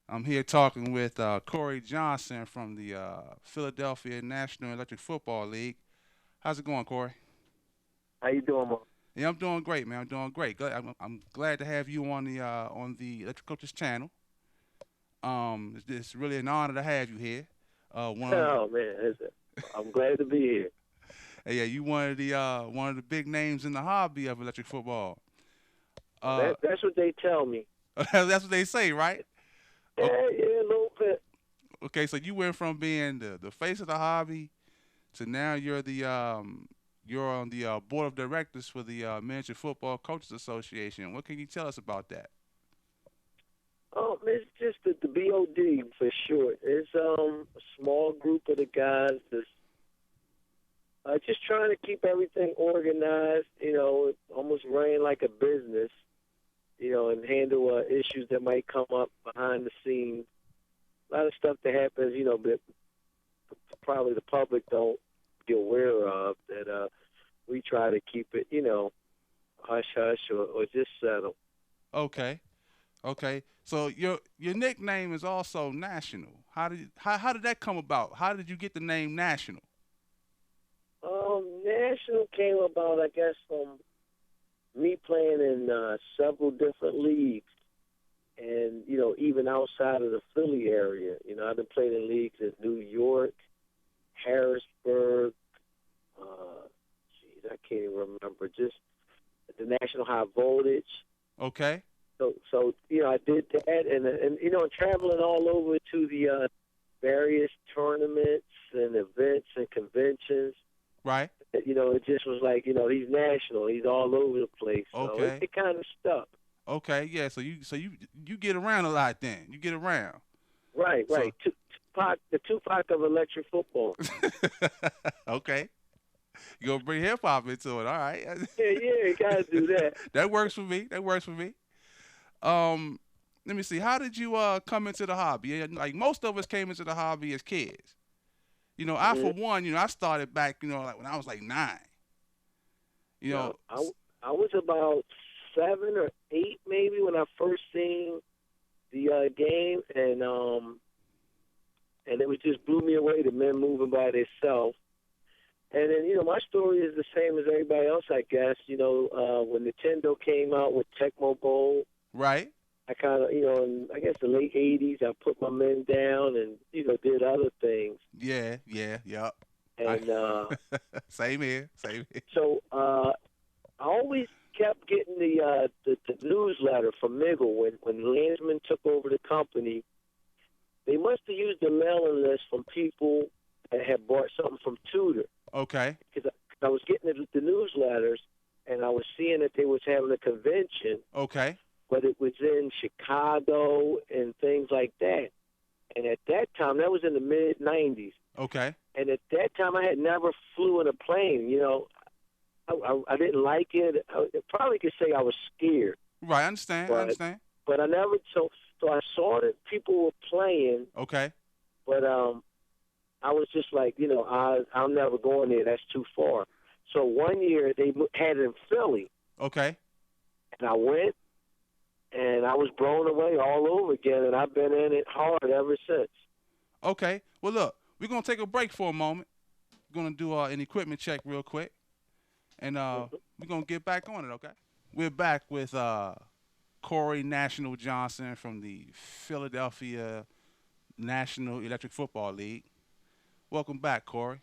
I'm here talking with Corey Johnson from the Philadelphia National Electric Football League. How's it going, Corey? How you doing, Mo? Yeah, I'm doing great, man. I'm doing great. I'm glad to have you on the Electric Coaches channel. It's really an honor to have you here. One of Oh man, I'm glad to be here. yeah, you one of the big names in the hobby of electric football. Uh, That's what they tell me. that's what they say, right? O- Yeah, a little bit. Okay, so you went from being the face of the hobby to now you're on the board of directors for the Miniature Football Coaches Association. What can you tell us about that? It's just the BOD for short. It's a small group of the guys that's just trying to keep everything organized. Almost running like a business. And handle issues that might come up behind the scenes. A lot of stuff that happens. That probably the public don't be aware of. That we try to keep it. Hush hush or just settle. Okay, okay. So your nickname is also National. How did that come about? How did you get the name National? National came about, I guess, from me playing in several different leagues, and even outside of the Philly area. I've been playing in leagues in New York, Harrisburg. Geez, I can't even remember. Just the National High Voltage. Okay, So I did that, and traveling all over to the various tournaments and events and conventions. right. It just was like, he's national. He's all over the place. So it, Okay, it kind of stuck. okay. Yeah. So you get around a lot then. You get around. Right, So right. Tupac, the Tupac of electric football. okay, you gonna bring hip hop into it. All right. Yeah, yeah, you got to do that. That works for me. That works for me. Um, Let me see. How did you come into the hobby? Yeah, like most of us came into the hobby as kids. I hmm for one, I started back, like when I was like 9. You Yeah, know, I was about 7 or 8 maybe when I first seen the game, and it was just blew me away. The men moving by themselves. And then, my story is the same as everybody else, I guess. When Nintendo came out with Tecmo Bowl, right? I kind of, in I guess the late '80s, I put my men down and did other things. Yeah, yeah, yep. I And same here, same here. so I always kept getting the newsletter from Miggle when Landsman took over the company. They must have used the mailing list from people that had bought something from Tudor Okay, because I was getting the newsletters and I was seeing that they was having a convention, okay, but it was in Chicago and things like that. And at that time, that was in the mid '90s. okay. And at that time, I had never flew in a plane. I didn't like it. I probably could say I was scared, Right, I understand. I but understand. but I never. So I saw that people were playing, Okay, but I was just like, I'm never going there. That's too far. So one year they had it in Philly, okay. and I went, and I was blown away all over again, and I've been in it hard ever since. Okay. Well, look, we're gonna take a break for a moment. We're gonna do an equipment check real quick, and hmm we're gonna get back on it. Okay. We're back with Corey National Johnson from the Philadelphia National Electric Football League. Welcome back, Corey.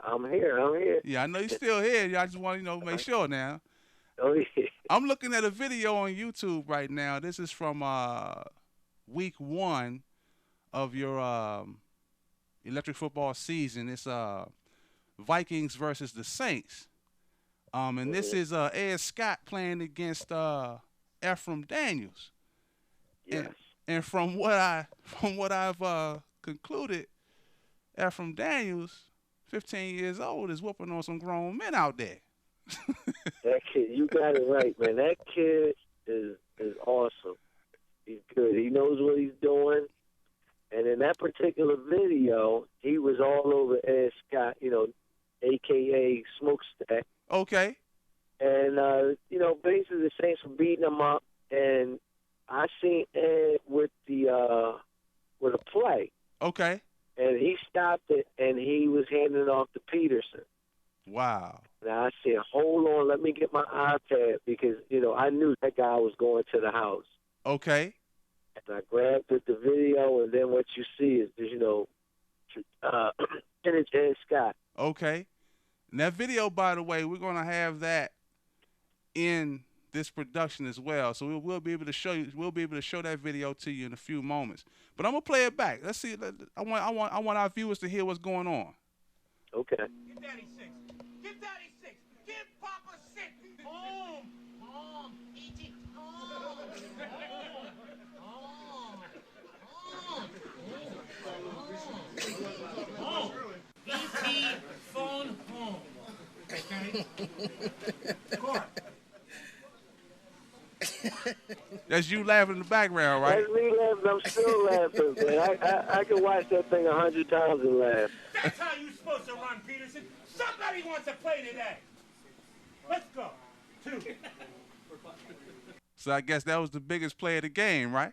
I'm here. I'm here. Yeah, I know you're still here. I just want to make sure now. Oh yeah. I'm looking at a video on YouTube right now. This is from week 1 of your electric football season. It's Vikings versus the Saints. And this hmm is Ed Scott playing against Ephraim Daniels. And Yes. and from what I've concluded, Ephraim Daniels, 15 years old, is whooping on some grown men out there. That kid, you got it right, man. That kid is awesome. He's good. He knows what he's doing. And in that particular video, he was all over Ed Scott, aka Smokestack, Okay. and basically the Saints were beating him up. And I seen Ed with a play, Okay. and he stopped it, and he was handing it off to Peterson. Wow. Now I said, hold on, let me get my iPad because, I knew that guy was going to the house. Okay. And I grabbed the video, and then what you see is, Kenneth and Scott. Okay. And that video, by the way, we're gonna have that in this production as well, so we'll be able to show you. We'll be able to show that video to you in a few moments. But I'm gonna play it back. Let's see. I want our viewers to hear what's going on. Okay. Give Daddy 6. Give Daddy 6. Give Papa 6. Home. Home. E.T. Home. Home. Home. Home. E.T. phone home. Okay, Kenny? Court. That's you laughing in the background, right? That's me laughing. I'm still laughing, man. I can watch that thing 100 times and laugh. That's how you're supposed to run, Peterson. Somebody wants to play today. Let's go. 2. So I guess that was the biggest play of the game, right?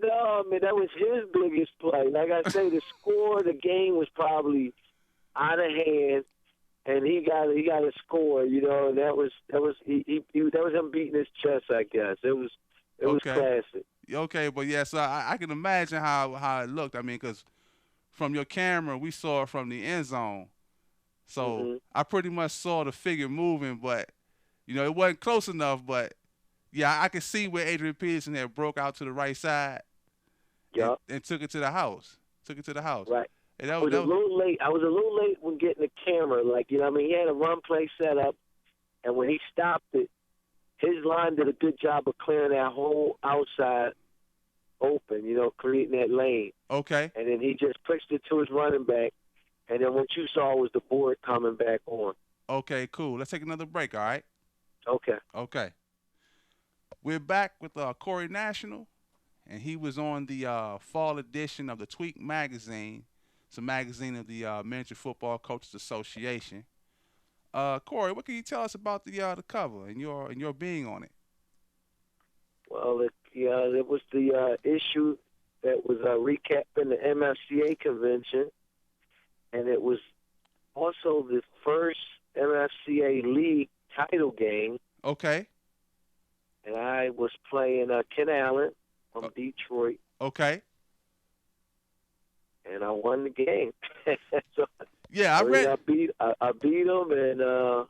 No, man, that was his biggest play. Like I say, the score of the game was probably out of hand, and he got a score, and that was him beating his chest, I guess. It was classic. Okay, but yeah, so I can imagine how it looked. I mean, because from your camera, we saw it from the end zone. So I pretty much saw the figure moving, but, it wasn't close enough. But, yeah, I could see where Adrian Peterson had broke out to the right side and took it to the house. Right. And I was a little late. I was a little late when getting the camera. Like, he had a run play set up, and when he stopped it, his line did a good job of clearing that whole outside open, creating that lane. Okay. And then he just pushed it to his running back, and then what you saw was the board coming back on. Okay, cool. Let's take another break, all right? Okay. We're back with Corey National, and he was on the fall edition of the Tweak magazine. It's a magazine of the Miniature Football Coaches Association. Corey, what can you tell us about the cover and your being on it? Well, it was the issue that was recapping the MFCA convention, and it was also the first MFCA league title game. Okay. And I was playing Ken Allen from Detroit. Okay. And I won the game. So, yeah, I beat him, and I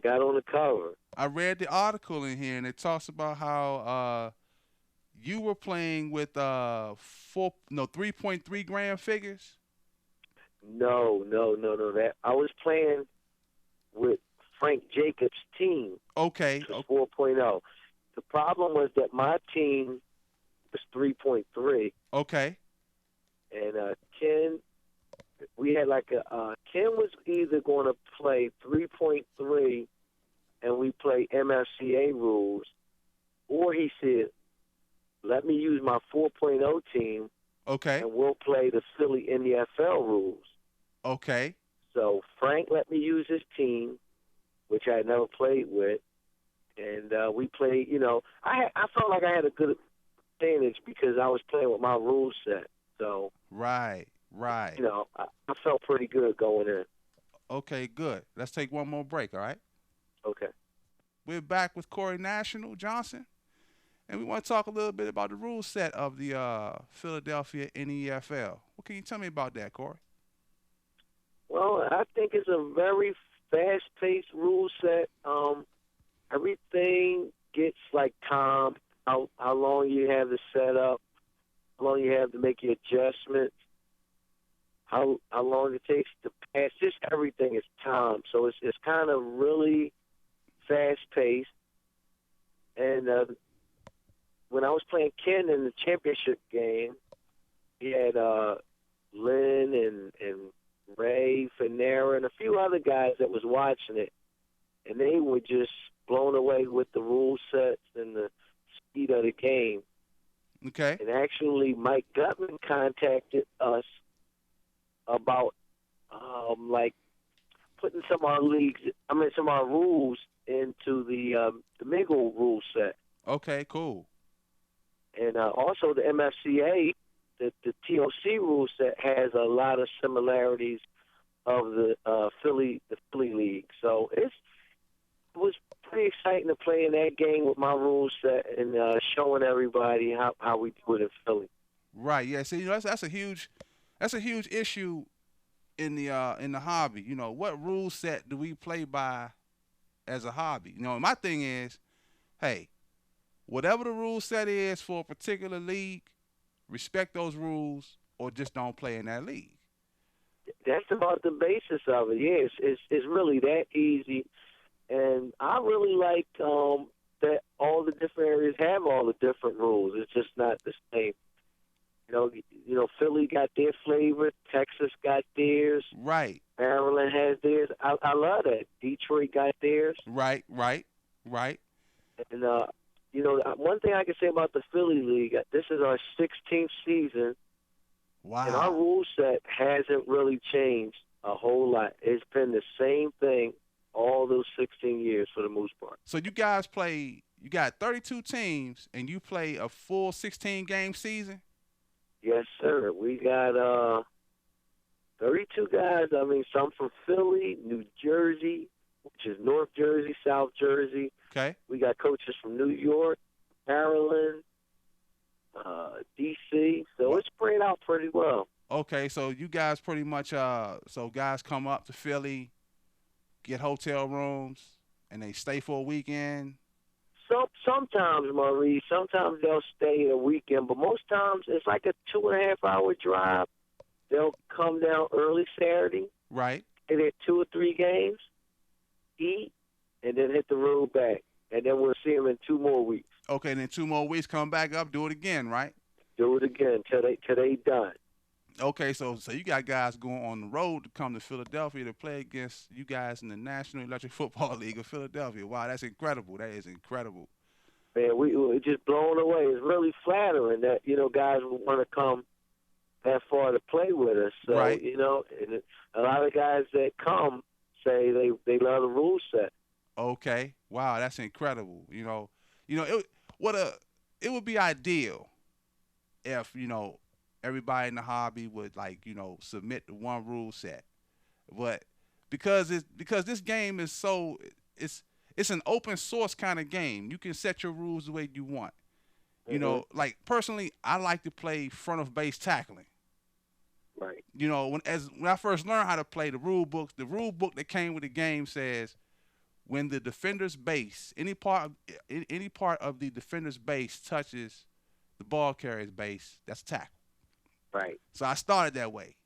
got on the cover. I read the article in here, and it talks about how you were playing with 3.3 gram figures. No. That I was playing with Frank Jacobs' team. Okay. 4.0. The problem was that my team was 3.3. Okay. And Ken, we had Ken was either going to play 3.3 and we play MFCA rules, or he said, let me use my 4.0 team. Okay. And we'll play the Philly NEFL rules. Okay. So Frank let me use his team, which I had never played with, and we played. I felt like I had a good advantage because I was playing with my rule set. So right. I felt pretty good going in. Okay, good. Let's take one more break. All right. Okay. We're back with Corey National Johnson, and we want to talk a little bit about the rule set of the Philadelphia NEFL. What can you tell me about that, Corey? Well, I think it's a very fast-paced rule set. Everything gets timed. How long you have to set up, how long you have to make your adjustments, how long it takes to pass. Just everything is timed. So it's kind of really fast-paced. And when I was playing Ken in the championship game, he had Lynn and Ray, Fanera, and a few other guys that was watching it, and they were just blown away with the rule sets and the speed of the game. Okay. And actually, Mike Gutman contacted us about putting some of our rules into the Mingle rule set. Okay, cool. And also the MFCA, the TOC rule set has a lot of similarities of the Philly League. So it was pretty exciting to play in that game with my rule set and showing everybody how we do it in Philly. Right. Yeah. See, that's a huge issue in the hobby. What rule set do we play by as a hobby? My thing is, hey, whatever the rule set is for a particular league, respect those rules or just don't play in that league. That's about the basis of it. Yeah, it's really that easy. And I really like that all the different areas have all the different rules. It's just not the same. Philly got their flavor. Texas got theirs. Right. Maryland has theirs. I love that. Detroit got theirs. Right. And one thing I can say about the Philly League, this is our 16th season, Wow. and our rule set hasn't really changed a whole lot. It's been the same thing all those 16 years for the most part. So you got 32 teams, and you play a full 16-game season? Yes, sir. We got 32 guys. I mean, some from Philly, New Jersey, which is North Jersey, South Jersey. Okay. We got coaches from New York, Maryland, D.C., so it's spread out pretty well. Okay, so you guys pretty much so guys come up to Philly, get hotel rooms, and they stay for a weekend. Sometimes, Maurice, sometimes they'll stay a weekend, but most times it's like a 2.5-hour drive. They'll come down early Saturday. Right. And then 2 or 3 games, eat, and then hit the road back. And then we'll see them in 2 more weeks. Okay, and then 2 more weeks, come back up, do it again, right? Do it again till they done. Okay, so you got guys going on the road to come to Philadelphia to play against you guys in the National Electric Football League of Philadelphia. Wow, that's incredible. That is incredible. Man, we're just blown away. It's really flattering that, guys want to come that far to play with us. So, right. And a lot of guys that come say they love the rule set. Okay. Wow, that's incredible. It would be ideal if, everybody in the hobby would submit to one rule set. But because this game is it's an open source kind of game. You can set your rules the way you want. Mm-hmm. Personally, I like to play front of base tackling. Right. When I first learned how to play the rule book that came with the game says when the defender's base, any part of the defender's base touches the ball carrier's base, that's a tackle. Right. So I started that way.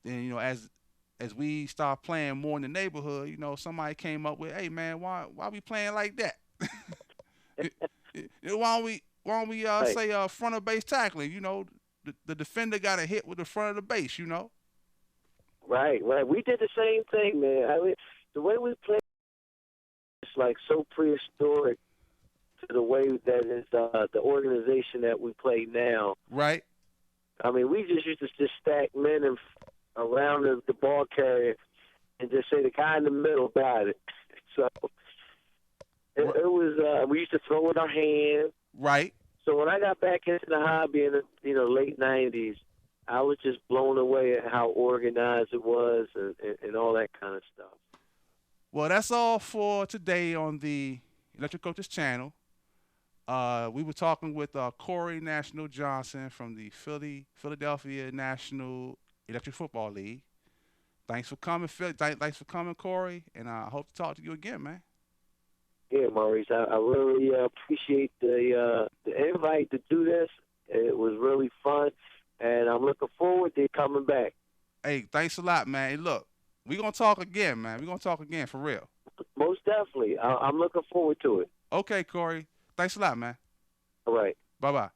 Then as we start playing more in the neighborhood, somebody came up with, hey man, why we playing like that? Why don't we right. say front of base tackling? The defender got a hit with the front of the base. Right. We did the same thing, man. I mean, the way we play is like so prehistoric to the way that is the organization that we play now. Right. I mean, we just used to just stack men around the ball carrier and just say the guy in the middle got it. So it was we used to throw with our hands. Right. So when I got back into the hobby in the late 90s, I was just blown away at how organized it was and all that kind of stuff. Well, that's all for today on the Electric Coaches channel. We were talking with Corey National Johnson from the Philadelphia National Electric Football League. Thanks for coming, Phil. Thanks for coming, Corey, and I hope to talk to you again, man. Yeah, Maurice, I really appreciate the invite to do this. It was really fun, and I'm looking forward to coming back. Hey, thanks a lot, man. Hey, look, we're going to talk again, man. We're going to talk again, for real. Most definitely. I'm looking forward to it. Okay, Corey. Thanks a lot, man. All right. Bye-bye.